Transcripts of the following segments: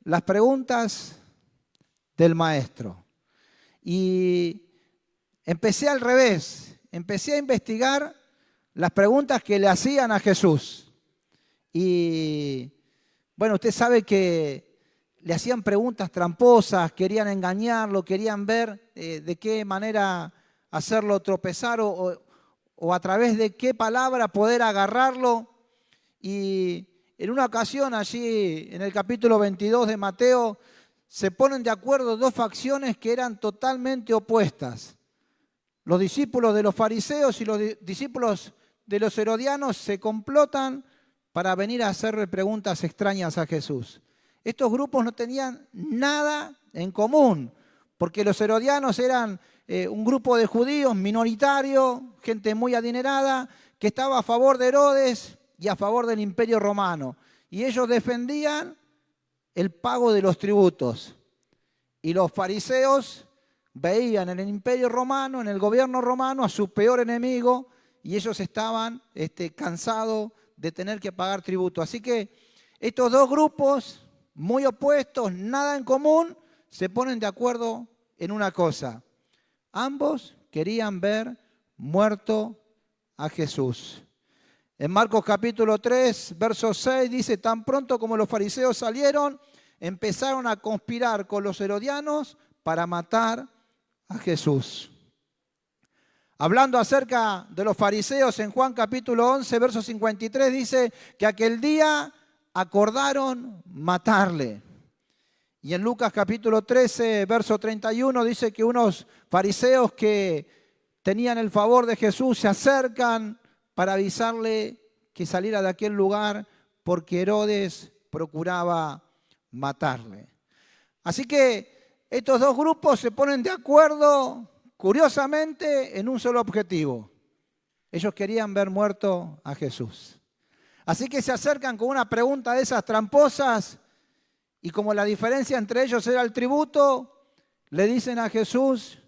las preguntas del maestro. Y empecé al revés, empecé a investigar las preguntas que le hacían a Jesús. Y bueno, usted sabe que le hacían preguntas tramposas, querían engañarlo, querían ver de qué manera hacerlo tropezar o a través de qué palabra poder agarrarlo. Y en una ocasión allí en el capítulo 22 de Mateo se ponen de acuerdo dos facciones que eran totalmente opuestas. Los discípulos de los fariseos y los discípulos de los herodianos se complotan para venir a hacerle preguntas extrañas a Jesús. Estos grupos no tenían nada en común, porque los herodianos eran un grupo de judíos minoritario, gente muy adinerada, que estaba a favor de Herodes y a favor del Imperio Romano. Y ellos defendían el pago de los tributos. Y los fariseos veían en el Imperio Romano, en el gobierno romano, a su peor enemigo, y ellos estaban cansados de tener que pagar tributo. Así que estos dos grupos muy opuestos, nada en común, se ponen de acuerdo en una cosa. Ambos querían ver muerto a Jesús. En Marcos capítulo 3, verso 6 dice, tan pronto como los fariseos salieron, empezaron a conspirar con los herodianos para matar a Jesús. Hablando acerca de los fariseos en Juan capítulo 11, verso 53, dice que aquel día acordaron matarle. Y en Lucas capítulo 13, verso 31, dice que unos fariseos que tenían el favor de Jesús se acercan para avisarle que saliera de aquel lugar porque Herodes procuraba matarle. Así que estos dos grupos se ponen de acuerdo, curiosamente, en un solo objetivo. Ellos querían ver muerto a Jesús. Así que se acercan con una pregunta de esas tramposas y como la diferencia entre ellos era el tributo, le dicen a Jesús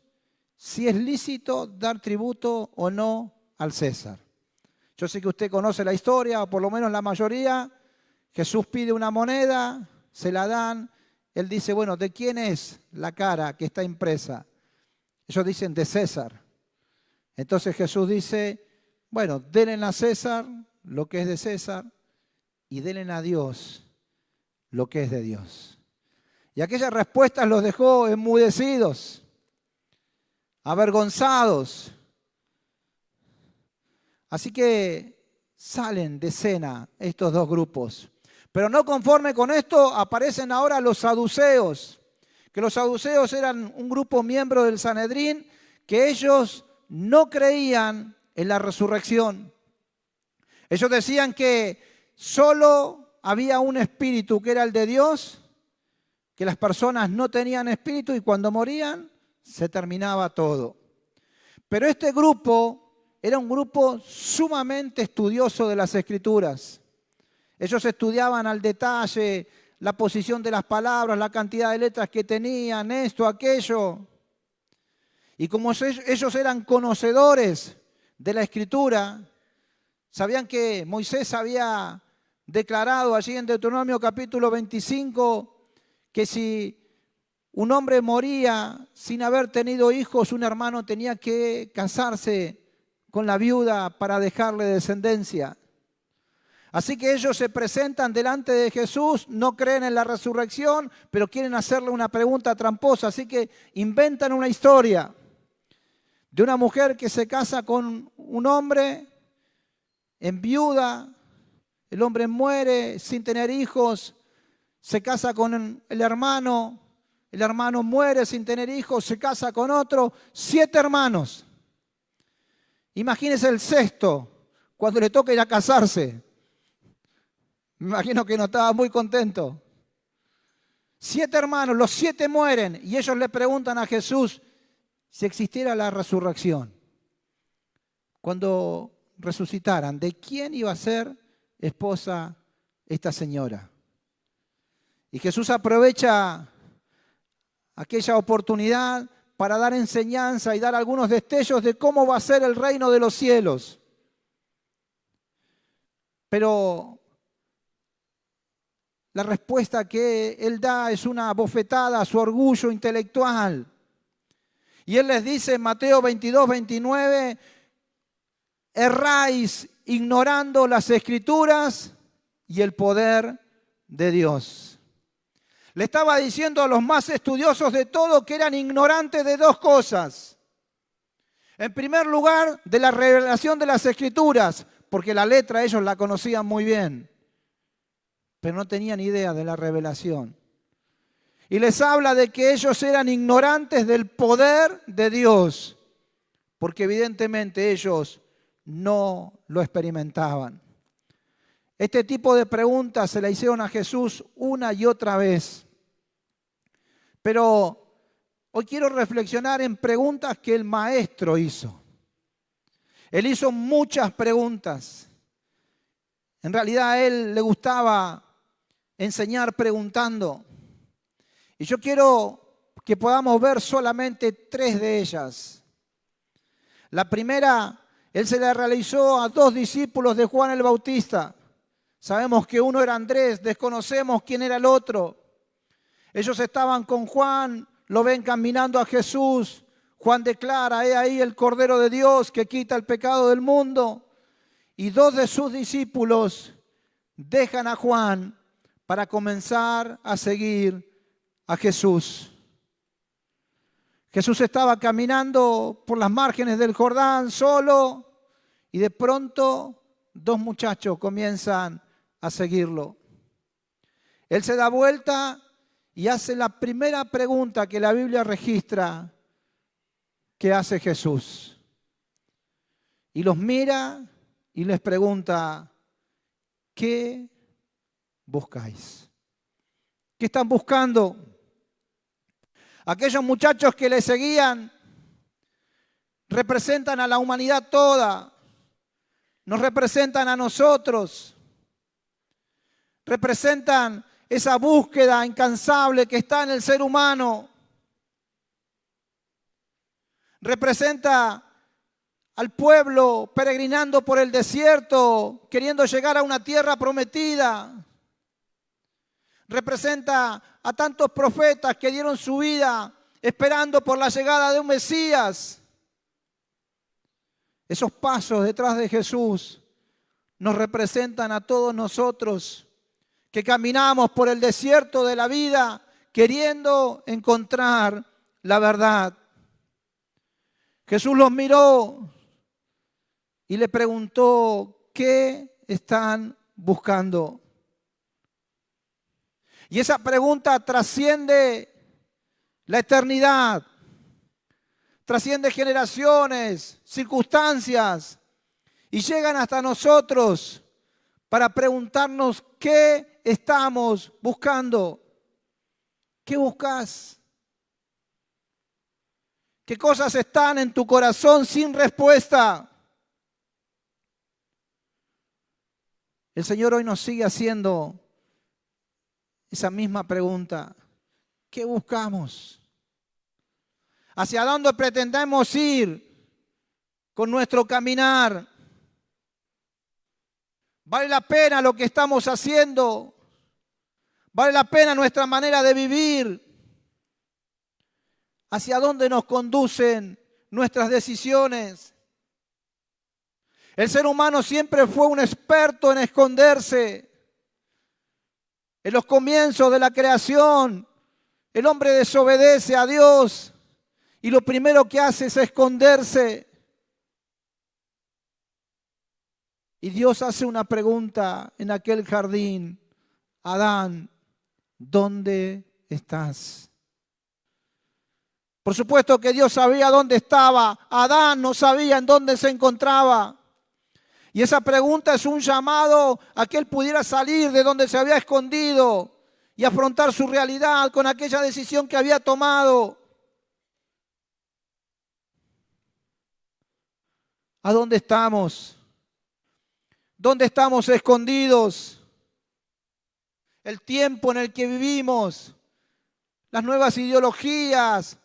si es lícito dar tributo o no al César. Yo sé que usted conoce la historia, o por lo menos la mayoría. Jesús pide una moneda, se la dan. Él dice, bueno, ¿de quién es la cara que está impresa? Ellos dicen, de César. Entonces Jesús dice, bueno, denle a César lo que es de César y denle a Dios lo que es de Dios. Y aquellas respuestas los dejó enmudecidos, avergonzados. Así que salen de escena estos dos grupos. Pero no conforme con esto, aparecen ahora los saduceos, que los saduceos eran un grupo miembro del Sanedrín, que ellos no creían en la resurrección. Ellos decían que solo había un espíritu, que era el de Dios, que las personas no tenían espíritu y cuando morían se terminaba todo. Pero este grupo era un grupo sumamente estudioso de las Escrituras. Ellos estudiaban al detalle la posición de las palabras, la cantidad de letras que tenían, esto, aquello. Y como ellos eran conocedores de la Escritura, sabían que Moisés había declarado allí en Deuteronomio capítulo 25 que si un hombre moría sin haber tenido hijos, un hermano tenía que casarse con la viuda para dejarle descendencia. Así que ellos se presentan delante de Jesús, no creen en la resurrección, pero quieren hacerle una pregunta tramposa. Así que inventan una historia de una mujer que se casa con un hombre, enviuda, el hombre muere sin tener hijos, se casa con el hermano muere sin tener hijos, se casa con otro, 7 hermanos. Imagínense el sexto, cuando le toca ir a casarse. Me imagino que no estaba muy contento. 7 hermanos, los 7 mueren y ellos le preguntan a Jesús si existiera la resurrección. Cuando resucitaran, ¿de quién iba a ser esposa esta señora? Y Jesús aprovecha aquella oportunidad para dar enseñanza y dar algunos destellos de cómo va a ser el reino de los cielos. Pero la respuesta que él da es una bofetada a su orgullo intelectual. Y él les dice en Mateo 22, 29, erráis ignorando las Escrituras y el poder de Dios. Le estaba diciendo a los más estudiosos de todo que eran ignorantes de dos cosas. En primer lugar, de la revelación de las Escrituras, porque la letra ellos la conocían muy bien, pero no tenían idea de la revelación. Y les habla de que ellos eran ignorantes del poder de Dios, porque evidentemente ellos no lo experimentaban. Este tipo de preguntas se le hicieron a Jesús una y otra vez. Pero hoy quiero reflexionar en preguntas que el Maestro hizo. Él hizo muchas preguntas. En realidad a él le gustaba enseñar preguntando. Y yo quiero que podamos ver solamente 3 de ellas. La primera, él se la realizó a 2 discípulos de Juan el Bautista. Sabemos que uno era Andrés, desconocemos quién era el otro. Ellos estaban con Juan, lo ven caminando a Jesús. Juan declara, he ahí el Cordero de Dios que quita el pecado del mundo. Y 2 de sus discípulos dejan a Juan para comenzar a seguir a Jesús. Jesús estaba caminando por las márgenes del Jordán solo y de pronto 2 muchachos comienzan a seguirlo. Él se da vuelta y hace la primera pregunta que la Biblia registra que hace Jesús. Y los mira y les pregunta, ¿qué buscáis? ¿Qué están buscando? Aquellos muchachos que le seguían representan a la humanidad toda, nos representan a nosotros, representan esa búsqueda incansable que está en el ser humano, representa al pueblo peregrinando por el desierto, queriendo llegar a una tierra prometida. Representa a tantos profetas que dieron su vida esperando por la llegada de un Mesías. Esos pasos detrás de Jesús nos representan a todos nosotros que caminamos por el desierto de la vida queriendo encontrar la verdad. Jesús los miró y le preguntó, ¿qué están buscando? Y esa pregunta trasciende la eternidad, trasciende generaciones, circunstancias, y llegan hasta nosotros para preguntarnos qué estamos buscando. ¿Qué buscas? ¿Qué cosas están en tu corazón sin respuesta? El Señor hoy nos sigue haciendo esa misma pregunta. ¿Qué buscamos? ¿Hacia dónde pretendemos ir con nuestro caminar? ¿Vale la pena lo que estamos haciendo? ¿Vale la pena nuestra manera de vivir? ¿Hacia dónde nos conducen nuestras decisiones? El ser humano siempre fue un experto en esconderse. En los comienzos de la creación, el hombre desobedece a Dios y lo primero que hace es esconderse. Y Dios hace una pregunta en aquel jardín: Adán, ¿dónde estás? Por supuesto que Dios sabía dónde estaba. Adán no sabía en dónde se encontraba. Y esa pregunta es un llamado a que él pudiera salir de donde se había escondido y afrontar su realidad con aquella decisión que había tomado. ¿A dónde estamos? ¿Dónde estamos escondidos? El tiempo en el que vivimos, las nuevas ideologías,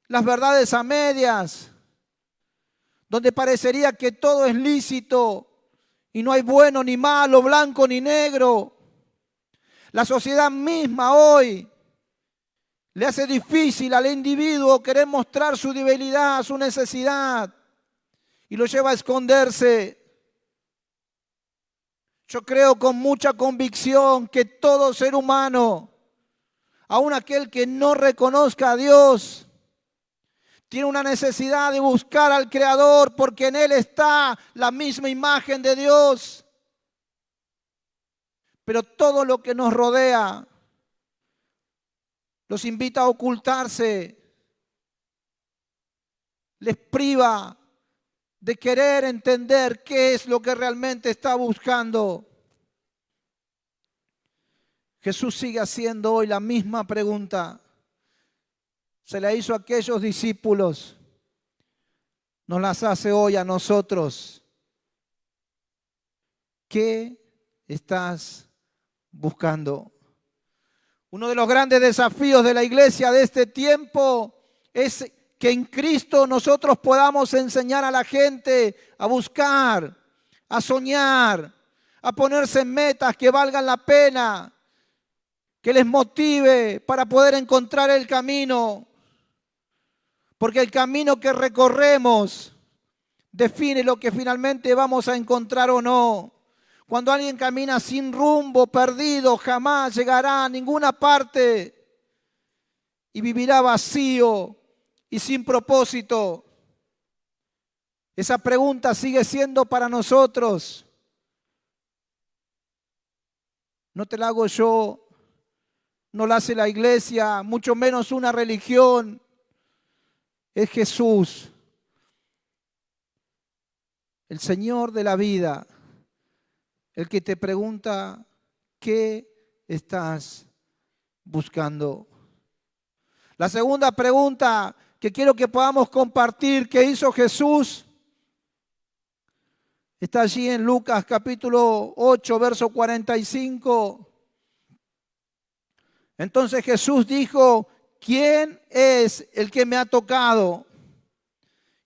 las verdades a medias, donde parecería que todo es lícito y no hay bueno ni malo, blanco ni negro. La sociedad misma hoy le hace difícil al individuo querer mostrar su debilidad, su necesidad, y lo lleva a esconderse. Yo creo con mucha convicción que todo ser humano, aun aquel que no reconozca a Dios, tiene una necesidad de buscar al Creador porque en Él está la misma imagen de Dios. Pero todo lo que nos rodea los invita a ocultarse, les priva de querer entender qué es lo que realmente está buscando. Jesús sigue haciendo hoy la misma pregunta. Se la hizo a aquellos discípulos, nos las hace hoy a nosotros. ¿Qué estás buscando? Uno de los grandes desafíos de la iglesia de este tiempo es que en Cristo nosotros podamos enseñar a la gente a buscar, a soñar, a ponerse metas que valgan la pena, que les motive para poder encontrar el camino. Porque el camino que recorremos define lo que finalmente vamos a encontrar o no. Cuando alguien camina sin rumbo, perdido, jamás llegará a ninguna parte y vivirá vacío y sin propósito. Esa pregunta sigue siendo para nosotros. No te la hago yo, no la hace la iglesia, mucho menos una religión. Es Jesús, el Señor de la vida, el que te pregunta, ¿qué estás buscando? La segunda pregunta que quiero que podamos compartir que hizo Jesús está allí en Lucas capítulo 8, verso 45. Entonces Jesús dijo, ¿quién es el que me ha tocado?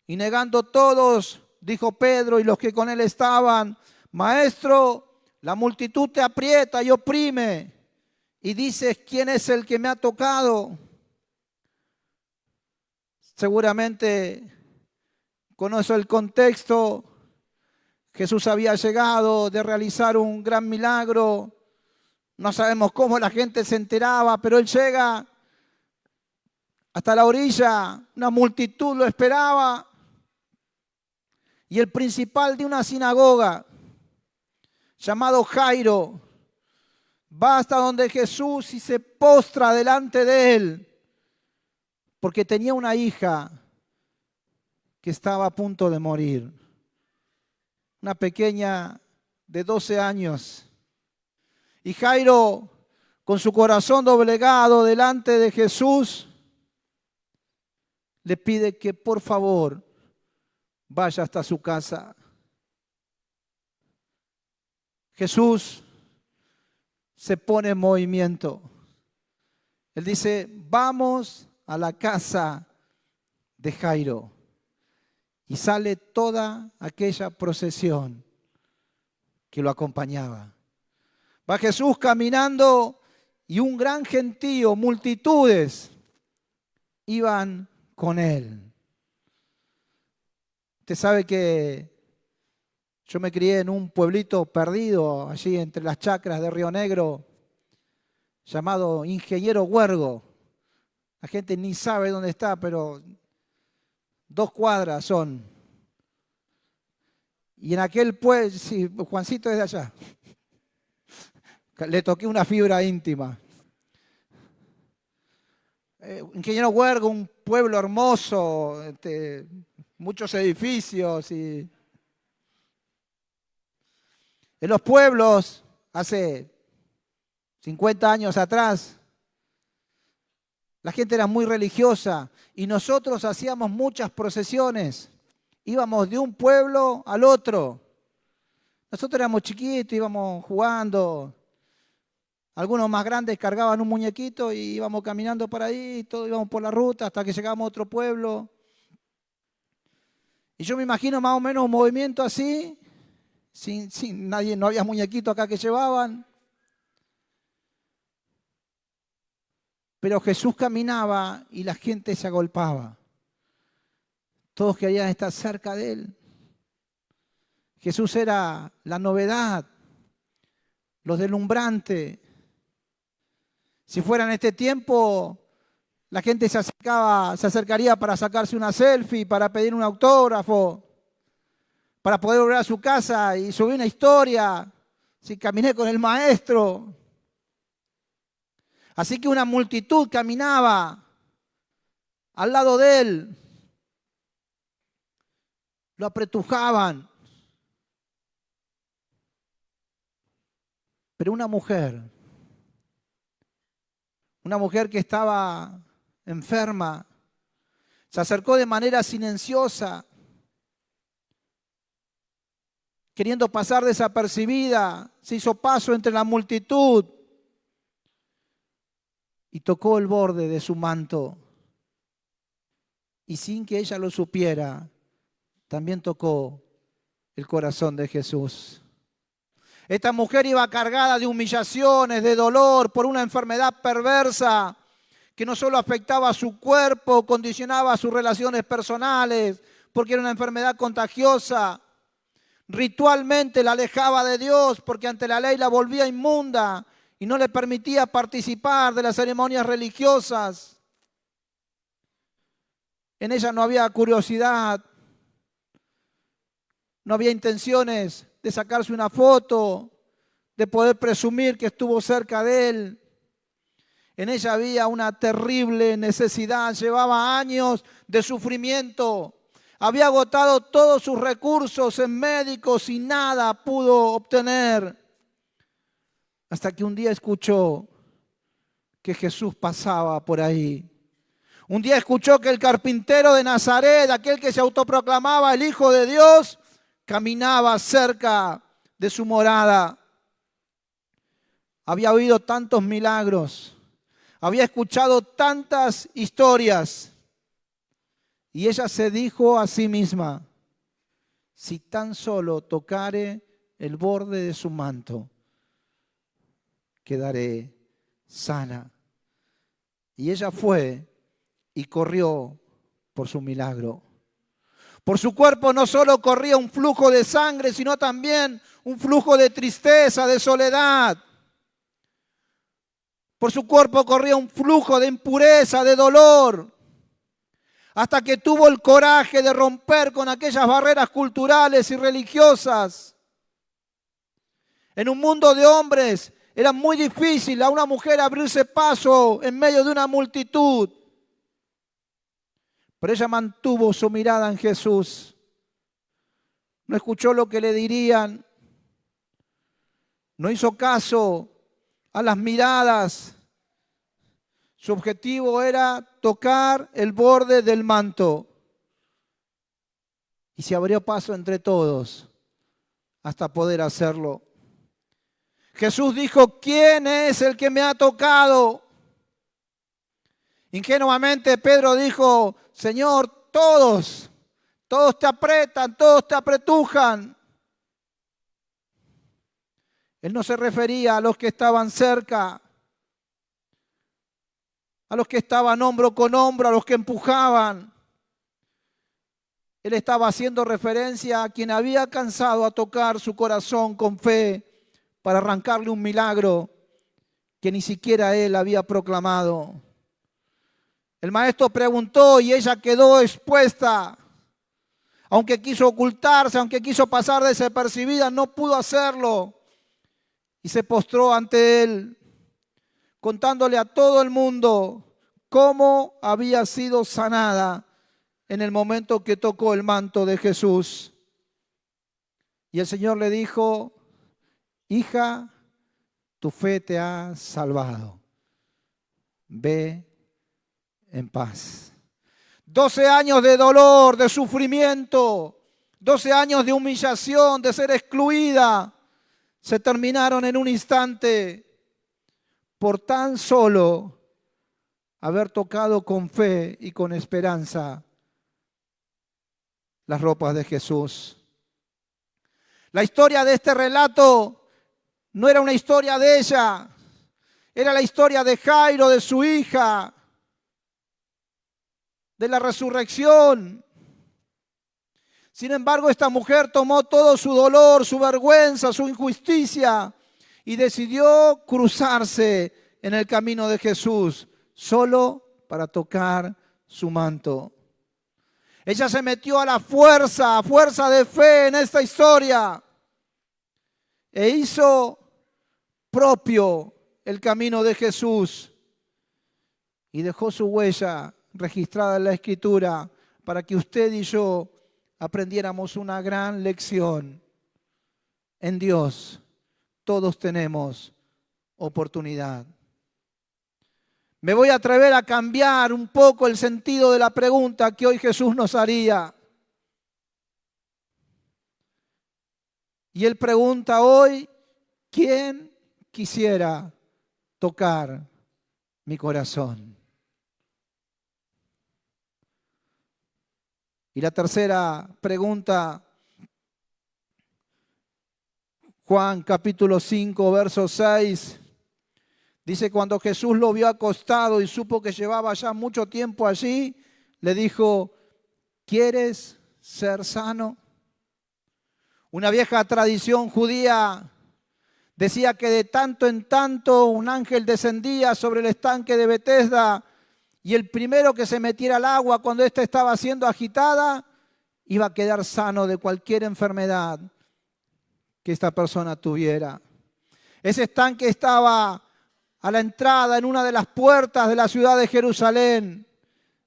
Y negando todos, dijo Pedro y los que con él estaban, Maestro, la multitud te aprieta y oprime, y dices, ¿quién es el que me ha tocado? Seguramente conoce el contexto. Jesús había llegado de realizar un gran milagro. No sabemos cómo la gente se enteraba, pero él llega hasta la orilla, una multitud lo esperaba. Y el principal de una sinagoga, llamado Jairo, va hasta donde Jesús y se postra delante de él, porque tenía una hija que estaba a punto de morir. Una pequeña de 12 años. Y Jairo, con su corazón doblegado delante de Jesús, le pide que por favor vaya hasta su casa. Jesús se pone en movimiento. Él dice, vamos a la casa de Jairo. Y sale toda aquella procesión que lo acompañaba. Va Jesús caminando y un gran gentío, multitudes, iban con él. Usted sabe que yo me crié en un pueblito perdido, allí entre las chacras de Río Negro, llamado Ingeniero Huergo. La gente ni sabe dónde está, pero 2 cuadras son. Y en aquel pueblo, sí, Juancito es de allá. Le toqué una fibra íntima. Ingeniero Huergo, un pueblo hermoso, muchos edificios. Y en los pueblos, hace 50 años atrás, la gente era muy religiosa y nosotros hacíamos muchas procesiones. Íbamos de un pueblo al otro. Nosotros éramos chiquitos, íbamos jugando. Algunos más grandes cargaban un muñequito y íbamos caminando por ahí, todos íbamos por la ruta hasta que llegamos a otro pueblo. Y yo me imagino más o menos un movimiento así, sin nadie, no había muñequitos acá que llevaban. Pero Jesús caminaba y la gente se agolpaba. Todos querían estar cerca de él. Jesús era la novedad, lo deslumbrante. Si fuera en este tiempo, la gente se acercaría para sacarse una selfie, para pedir un autógrafo, para poder volver a su casa y subir una historia. Si caminé con el maestro. Así que una multitud caminaba al lado de él. Lo apretujaban. Pero una mujer que estaba enferma, se acercó de manera silenciosa, queriendo pasar desapercibida, se hizo paso entre la multitud y tocó el borde de su manto. Y sin que ella lo supiera, también tocó el corazón de Jesús. Esta mujer iba cargada de humillaciones, de dolor por una enfermedad perversa que no solo afectaba a su cuerpo, condicionaba sus relaciones personales, porque era una enfermedad contagiosa. Ritualmente la alejaba de Dios porque ante la ley la volvía inmunda y no le permitía participar de las ceremonias religiosas. En ella no había curiosidad, no había intenciones de sacarse una foto, de poder presumir que estuvo cerca de él. En ella había una terrible necesidad, llevaba años de sufrimiento, había agotado todos sus recursos en médicos y nada pudo obtener. Hasta que un día escuchó que Jesús pasaba por ahí. Un día escuchó que el carpintero de Nazaret, aquel que se autoproclamaba el Hijo de Dios, caminaba cerca de su morada. Había oído tantos milagros, había escuchado tantas historias y ella se dijo a sí misma: si tan solo tocare el borde de su manto, quedaré sana. Y ella fue y corrió por su milagro. Por su cuerpo no solo corría un flujo de sangre, sino también un flujo de tristeza, de soledad. Por su cuerpo corría un flujo de impureza, de dolor, hasta que tuvo el coraje de romper con aquellas barreras culturales y religiosas. En un mundo de hombres era muy difícil a una mujer abrirse paso en medio de una multitud. Pero ella mantuvo su mirada en Jesús. No escuchó lo que le dirían. No hizo caso a las miradas. Su objetivo era tocar el borde del manto. Y se abrió paso entre todos hasta poder hacerlo. Jesús dijo: ¿quién es el que me ha tocado? Ingenuamente Pedro dijo: Señor, todos te apretan, todos te apretujan. Él no se refería a los que estaban cerca, a los que estaban hombro con hombro, a los que empujaban. Él estaba haciendo referencia a quien había alcanzado a tocar su corazón con fe para arrancarle un milagro que ni siquiera él había proclamado. El maestro preguntó y ella quedó expuesta. Aunque quiso ocultarse, aunque quiso pasar desapercibida, no pudo hacerlo. Y se postró ante él, contándole a todo el mundo cómo había sido sanada en el momento que tocó el manto de Jesús. Y el Señor le dijo: hija, tu fe te ha salvado. Ve en paz. 12 años de dolor, de sufrimiento, 12 años de humillación, de ser excluida, se terminaron en un instante por tan solo haber tocado con fe y con esperanza las ropas de Jesús. La historia de este relato no era una historia de ella, Era la historia de Jairo, de su hija, de la resurrección. Sin embargo, esta mujer tomó todo su dolor, su vergüenza, su injusticia y decidió cruzarse en el camino de Jesús solo para tocar su manto. Ella se metió a fuerza de fe en esta historia e hizo propio el camino de Jesús y dejó su huella registrada en la Escritura para que usted y yo aprendiéramos una gran lección. En Dios todos tenemos oportunidad. Me voy a atrever a cambiar un poco el sentido de la pregunta que hoy Jesús nos haría. Y Él pregunta hoy, ¿quién quisiera tocar mi corazón? Y la tercera pregunta, Juan capítulo 5, verso 6, dice, cuando Jesús lo vio acostado y supo que llevaba ya mucho tiempo allí, le dijo, ¿quieres ser sano? Una vieja tradición judía decía que de tanto en tanto un ángel descendía sobre el estanque de Betesda y el primero que se metiera al agua cuando ésta estaba siendo agitada iba a quedar sano de cualquier enfermedad que esta persona tuviera. Ese estanque estaba a la entrada en una de las puertas de la ciudad de Jerusalén,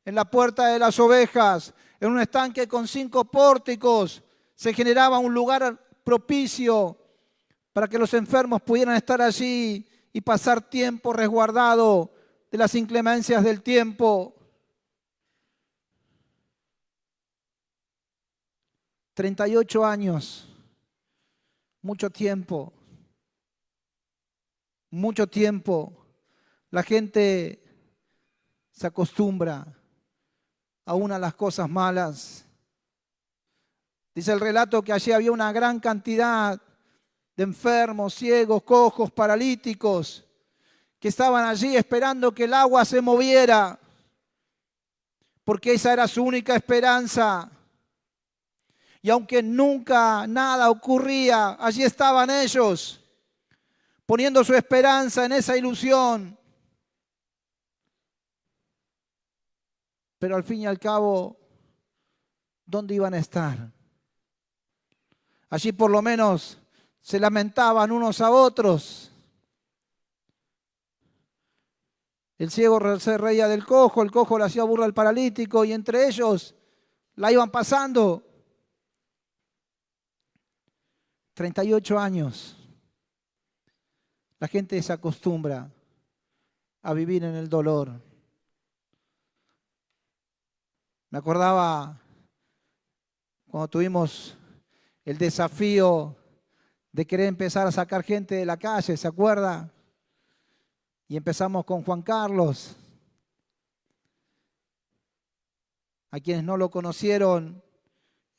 en la puerta de las ovejas, en un estanque con 5 pórticos. Se generaba un lugar propicio para que los enfermos pudieran estar allí y pasar tiempo resguardado de las inclemencias del tiempo. 38 años, mucho tiempo, mucho tiempo. La gente se acostumbra aún a las cosas malas. Dice el relato que allí había una gran cantidad de enfermos, ciegos, cojos, paralíticos, que estaban allí esperando que el agua se moviera, porque esa era su única esperanza. Y aunque nunca nada ocurría, allí estaban ellos, poniendo su esperanza en esa ilusión. Pero al fin y al cabo, ¿dónde iban a estar? Allí por lo menos se lamentaban unos a otros. El ciego se reía del cojo, el cojo le hacía burla al paralítico y entre ellos la iban pasando. 38 años. La gente se acostumbra a vivir en el dolor. Me acordaba cuando tuvimos el desafío de querer empezar a sacar gente de la calle, ¿se acuerda? Y empezamos con Juan Carlos. A quienes no lo conocieron,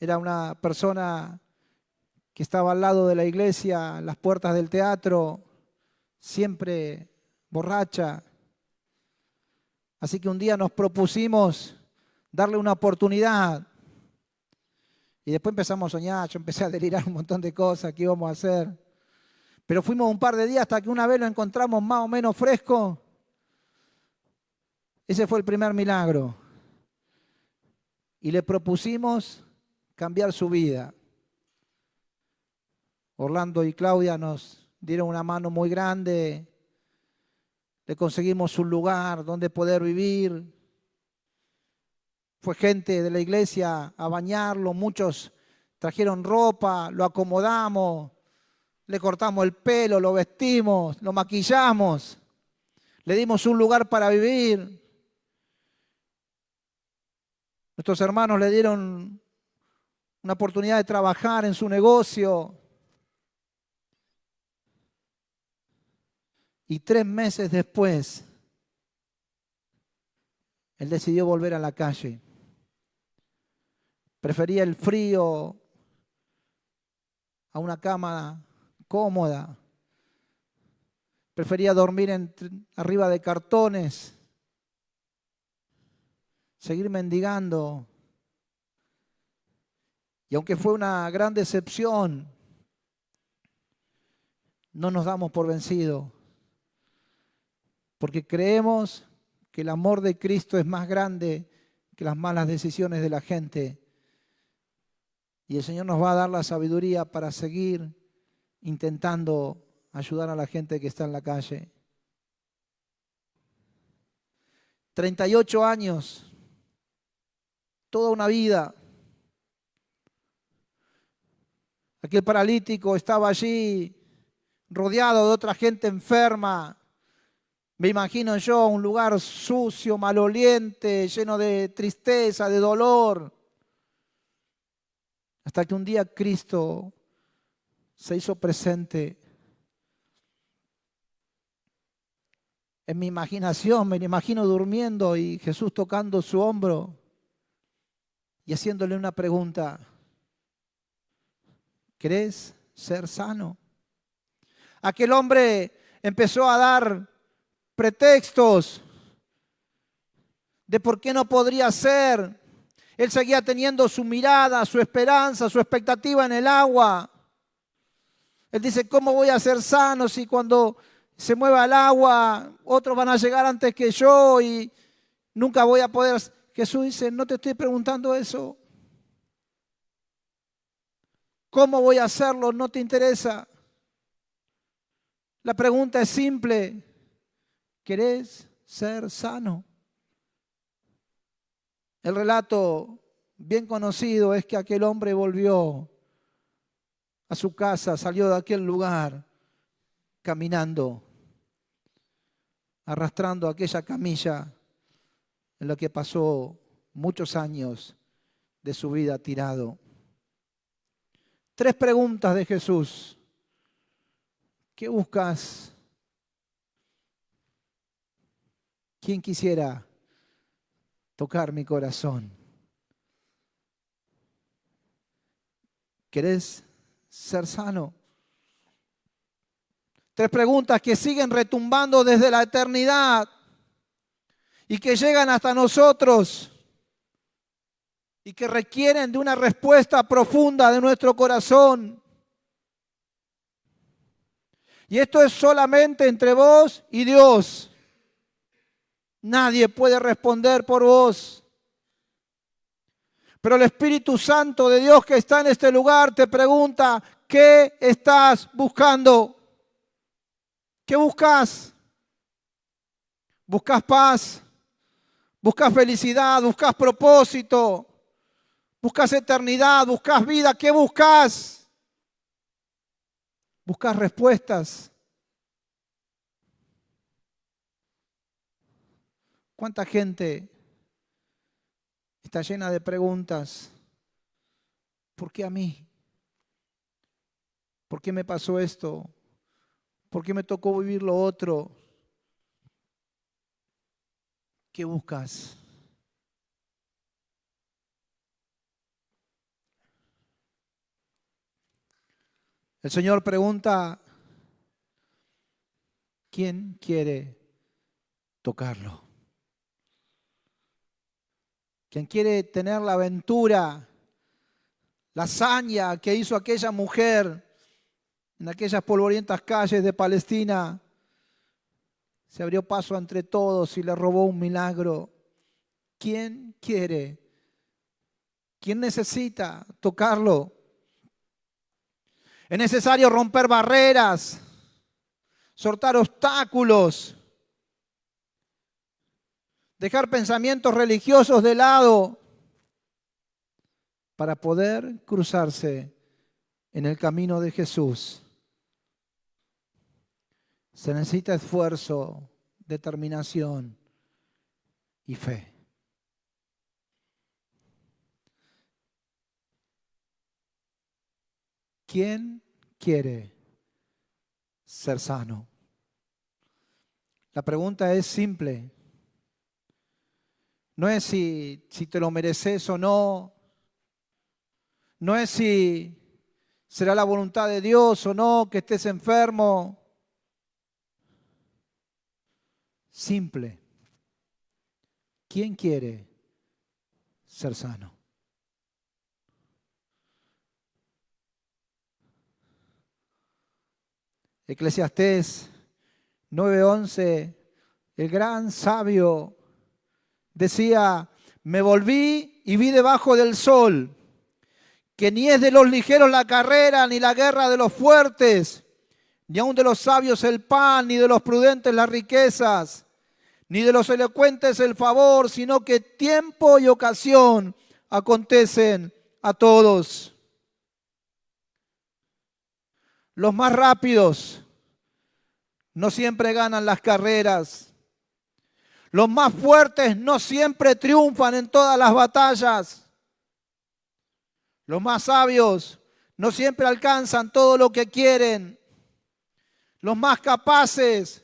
era una persona que estaba al lado de la iglesia, en las puertas del teatro, siempre borracha. Así que un día nos propusimos darle una oportunidad. Y después empezamos a soñar, yo empecé a delirar un montón de cosas que íbamos a hacer. Pero fuimos un par de días hasta que una vez lo encontramos más o menos fresco. Ese fue el primer milagro. Y le propusimos cambiar su vida. Orlando y Claudia nos dieron una mano muy grande. Le conseguimos un lugar donde poder vivir. Fue gente de la iglesia a bañarlo. Muchos trajeron ropa, lo acomodamos, le cortamos el pelo, lo vestimos, lo maquillamos. Le dimos un lugar para vivir. Nuestros hermanos le dieron una oportunidad de trabajar en su negocio. Y 3 meses después, él decidió volver a la calle. Prefería el frío a una cama cómoda. Prefería dormir arriba de cartones, seguir mendigando. Y aunque fue una gran decepción, no nos damos por vencidos, porque creemos que el amor de Cristo es más grande que las malas decisiones de la gente. Y el Señor nos va a dar la sabiduría para seguir intentando ayudar a la gente que está en la calle. 38 años, toda una vida. Aquel paralítico estaba allí rodeado de otra gente enferma. Me imagino yo un lugar sucio, maloliente, lleno de tristeza, de dolor. Hasta que un día Cristo se hizo presente. En mi imaginación me lo imagino durmiendo y Jesús tocando su hombro y haciéndole una pregunta. ¿Querés ser sano? Aquel hombre empezó a dar pretextos de por qué no podría ser. Él seguía teniendo su mirada, su esperanza, su expectativa en el agua. Él dice, ¿cómo voy a ser sano si cuando se mueva el agua otros van a llegar antes que yo y nunca voy a poder? Jesús dice, no te estoy preguntando eso. ¿Cómo voy a hacerlo? No te interesa. La pregunta es simple. ¿Querés ser sano? El relato bien conocido es que aquel hombre volvió a su casa, salió de aquel lugar caminando, arrastrando aquella camilla en la que pasó muchos años de su vida tirado. 3 preguntas de Jesús. ¿Qué buscas? ¿Quién quisiera tocar mi corazón? ¿Querés ser sano? 3 preguntas que siguen retumbando desde la eternidad y que llegan hasta nosotros y que requieren de una respuesta profunda de nuestro corazón. Y esto es solamente entre vos y Dios. Nadie puede responder por vos. Pero el Espíritu Santo de Dios que está en este lugar te pregunta, ¿qué estás buscando? ¿Qué buscas? ¿Buscas paz? ¿Buscas felicidad? ¿Buscas propósito? ¿Buscas eternidad? ¿Buscas vida? ¿Qué buscas? ¿Buscas respuestas? ¿Cuánta gente está llena de preguntas? ¿Por qué a mí? ¿Por qué me pasó esto? ¿Por qué me tocó vivir lo otro? ¿Qué buscas? El Señor pregunta, ¿quién quiere tocarlo? ¿Quién quiere tener la aventura, la hazaña que hizo aquella mujer en aquellas polvorientas calles de Palestina? Se abrió paso entre todos y le robó un milagro. ¿Quién quiere? ¿Quién necesita tocarlo? Es necesario romper barreras, sortar obstáculos, dejar pensamientos religiosos de lado para poder cruzarse en el camino de Jesús. Se necesita esfuerzo, determinación y fe. ¿Quién quiere ser sano? La pregunta es simple. No es si te lo mereces o no. No es si será la voluntad de Dios o no que estés enfermo. simple. ¿Quién quiere ser sano? Eclesiastés 9:11, el gran sabio decía: me volví y vi debajo del sol que ni es de los ligeros la carrera, ni la guerra de los fuertes, ni aun de los sabios el pan, ni de los prudentes las riquezas, ni de los elocuentes el favor, sino que tiempo y ocasión acontecen a todos. Los más rápidos no siempre ganan las carreras. Los más fuertes no siempre triunfan en todas las batallas. Los más sabios no siempre alcanzan todo lo que quieren. Los más capaces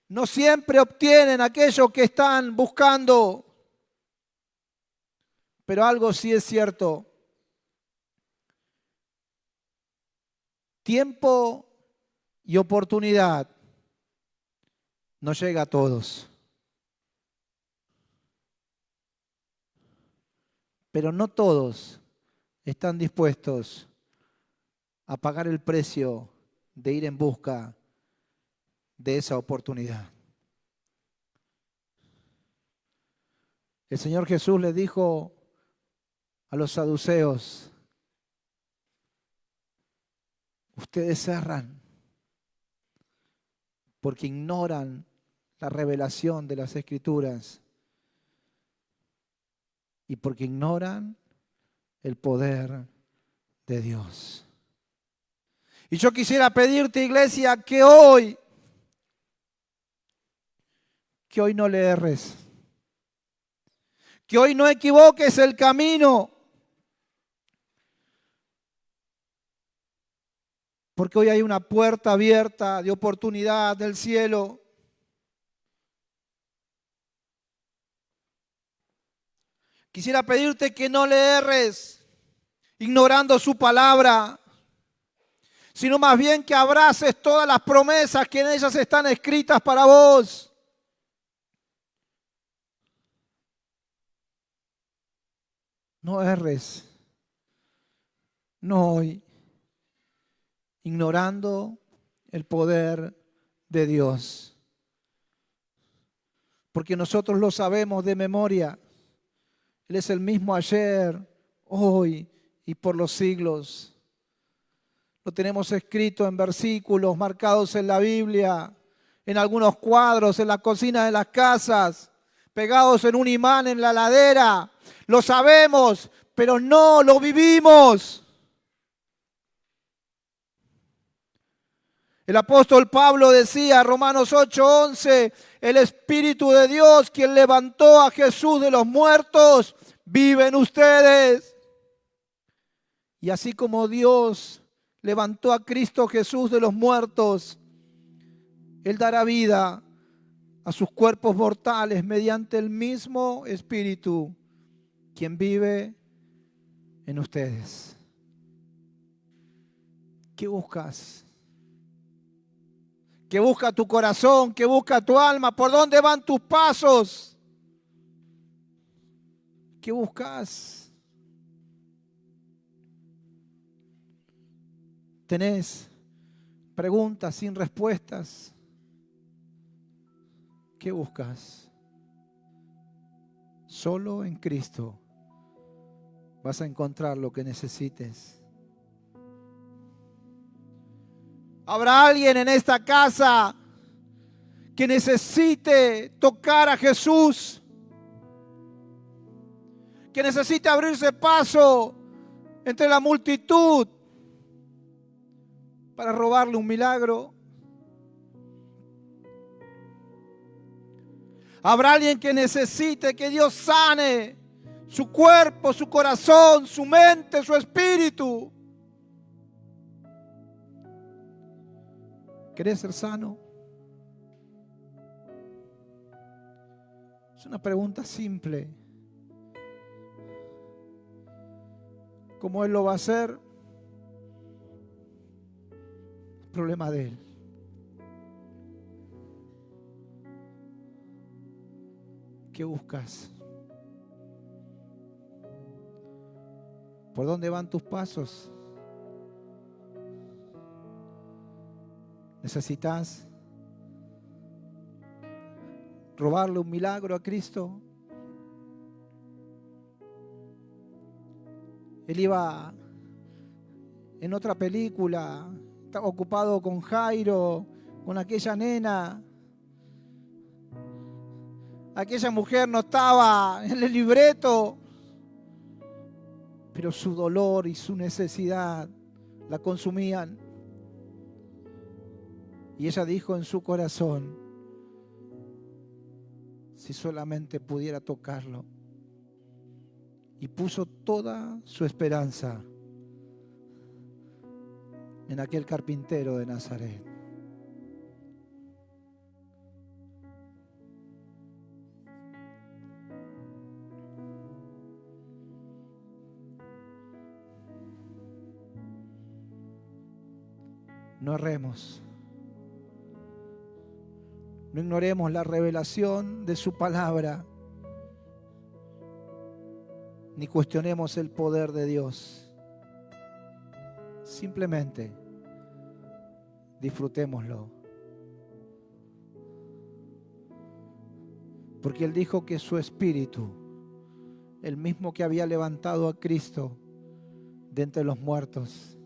no siempre obtienen aquello que están buscando. Pero algo sí es cierto. Tiempo y oportunidad no llega a todos. Pero no todos están dispuestos a pagar el precio de ir en busca de esa oportunidad. El Señor Jesús le dijo a los saduceos: ustedes erran porque ignoran la revelación de las Escrituras y porque ignoran el poder de Dios. Y yo quisiera pedirte, iglesia, que hoy no le erres, que hoy no equivoques el camino, porque hoy hay una puerta abierta de oportunidad del cielo. Quisiera pedirte que no le erres ignorando su palabra, sino más bien que abraces todas las promesas que en ellas están escritas para vos. No erres, no hoy, ignorando el poder de Dios. Porque nosotros lo sabemos de memoria. Él es el mismo ayer, hoy y por los siglos. Lo tenemos escrito en versículos marcados en la Biblia, en algunos cuadros, en las cocinas de las casas, pegados en un imán en la ladera. Lo sabemos, pero no lo vivimos. El apóstol Pablo decía, Romanos 8:11, el Espíritu de Dios, quien levantó a Jesús de los muertos, vive en ustedes. Y así como Dios levantó a Cristo Jesús de los muertos, Él dará vida a sus cuerpos mortales mediante el mismo Espíritu, quien vive en ustedes. ¿Qué buscas? ¿Qué busca tu corazón? ¿Qué busca tu alma? ¿Por dónde van tus pasos? ¿Qué buscas? ¿Tenés preguntas sin respuestas? ¿Qué buscas? Solo en Cristo vas a encontrar lo que necesites. ¿Habrá alguien en esta casa que necesite tocar a Jesús? Que necesite abrirse paso entre la multitud para robarle un milagro. ¿Habrá alguien que necesite que Dios sane su cuerpo, su corazón, su mente, su espíritu? ¿Querés ser sano? Es una pregunta simple. ¿Cómo Él lo va a hacer? Problema de Él. ¿Qué buscas? ¿Por dónde van tus pasos? ¿Necesitas robarle un milagro a Cristo? Él iba en otra película, estaba ocupado con Jairo, con aquella nena. Aquella mujer no estaba en el libreto, pero su dolor y su necesidad la consumían. Y ella dijo en su corazón, si solamente pudiera tocarlo. Y puso toda su esperanza en aquel carpintero de Nazaret. No erremos. No ignoremos la revelación de su palabra, ni cuestionemos el poder de Dios. Simplemente disfrutémoslo. Porque Él dijo que su Espíritu, el mismo que había levantado a Cristo de entre los muertos,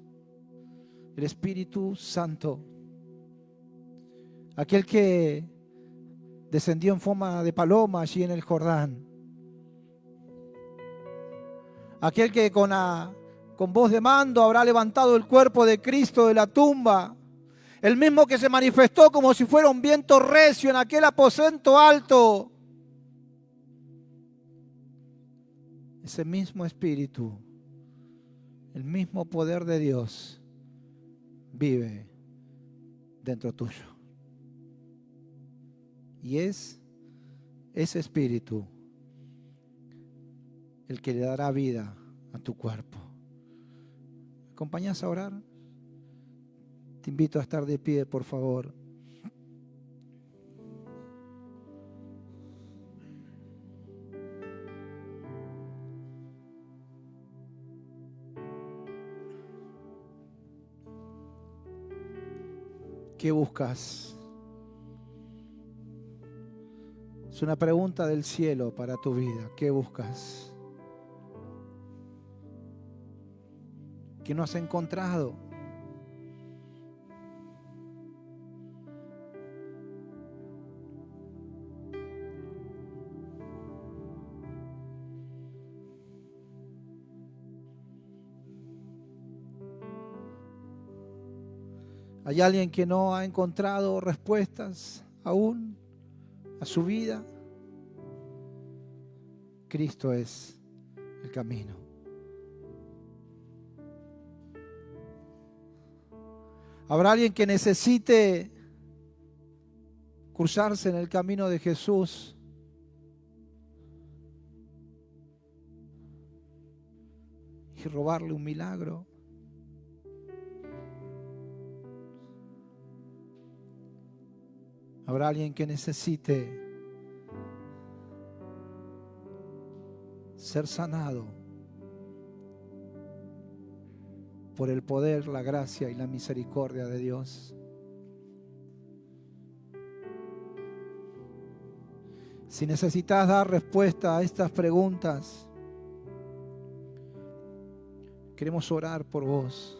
el Espíritu Santo, aquel que descendió en forma de paloma allí en el Jordán, aquel que con voz de mando habrá levantado el cuerpo de Cristo de la tumba, el mismo que se manifestó como si fuera un viento recio en aquel aposento alto, ese mismo Espíritu, el mismo poder de Dios vive dentro tuyo. Y es ese Espíritu el que le dará vida a tu cuerpo. ¿Me acompañas a orar? Te invito a estar de pie, por favor. ¿Qué buscas? Es una pregunta del cielo para tu vida. ¿Qué buscas? ¿Qué no has encontrado? ¿Hay alguien que no ha encontrado respuestas aún a su vida? Cristo es el camino. ¿Habrá alguien que necesite cruzarse en el camino de Jesús? Y robarle un milagro. ¿Habrá alguien que necesite ser sanado por el poder, la gracia y la misericordia de Dios? Si necesitas dar respuesta a estas preguntas, queremos orar por vos.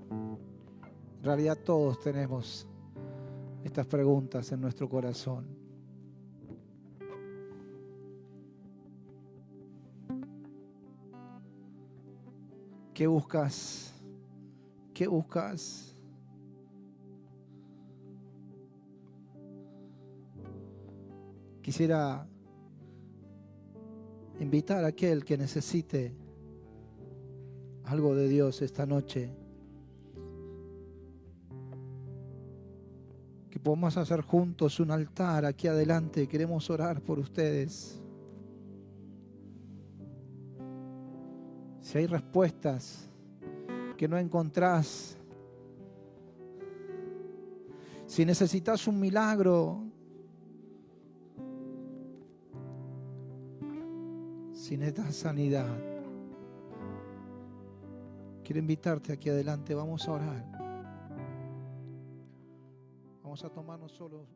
En realidad todos tenemos estas preguntas en nuestro corazón. ¿Qué buscas? ¿Qué buscas? Quisiera invitar a aquel que necesite algo de Dios esta noche, que podamos hacer juntos un altar aquí adelante. Queremos orar por ustedes. Si hay respuestas que no encontrás, si necesitas un milagro, si necesitas sanidad, quiero invitarte aquí adelante. Vamos a orar. Vamos a tomarnos solo